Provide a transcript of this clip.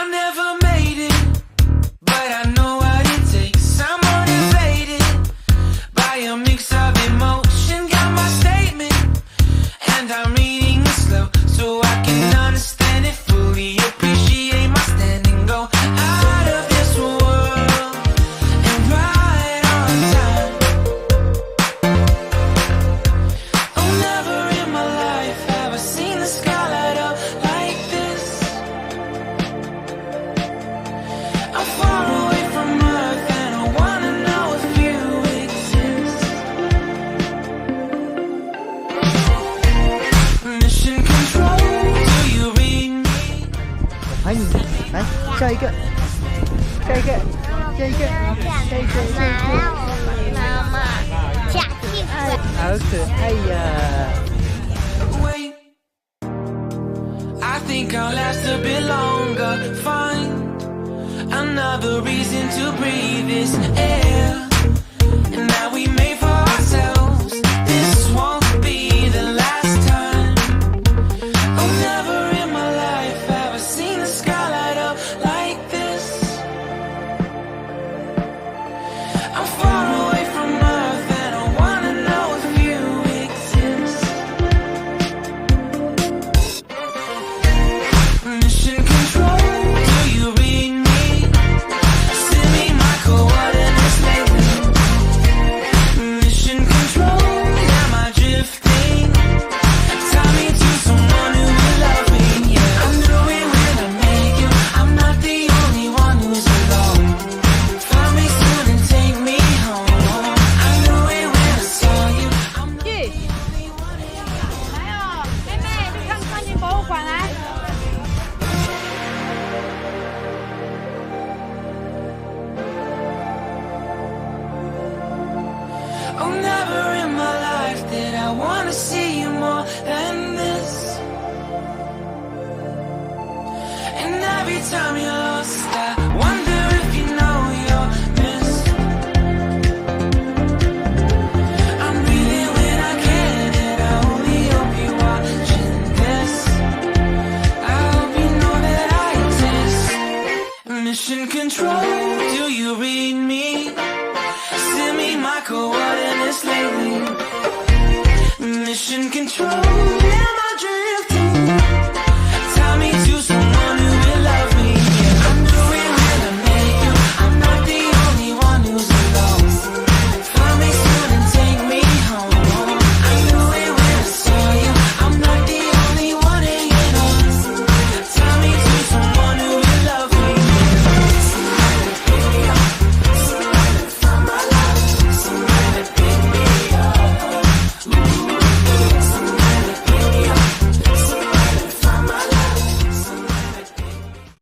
I never made it, but I know what it takes. I'm motivated by a mix of emotion. Got my statement, and I'm reading it slow so I can understand it fully. Appreciate my standing, go out of this world and right on time. Oh, never in my life have I seen the sky light up like this. I'm far away from Earth and I wanna know if you exist. Mission Control, do you read me? 我拍你，来下一个，下一个，下一个，下一个，下一个。妈妈下去。好可爱呀！ Wait, I think I'll last a bit longer. Find another reason to breathe this air. And now we made for ourselves. This won't be the last time. Oh, never in my life have I seen the sky light up like this. I'm far away from Earth and I wanna know if you exist. Mission Control, do you read me? Send me my coordinates lately. Mission Control, am I drifting? Tie me to someone who will love me, yeah. I knew it when I met you. I'm not the only one who's alone. Find me soon and take me home. I knew it when I saw you. I'm not the only one who's alone. 来哦，妹妹，去看穿金博物馆来。 Oh, never in my life did I wanna see you more than this. And every time you're lost, I wonder if you know you're missed. I'm breathing when I can, and I only hope you're watching this. I hope you know that I exist. Mission Control, do you read me? Send me my coordinates lately. Mission Control.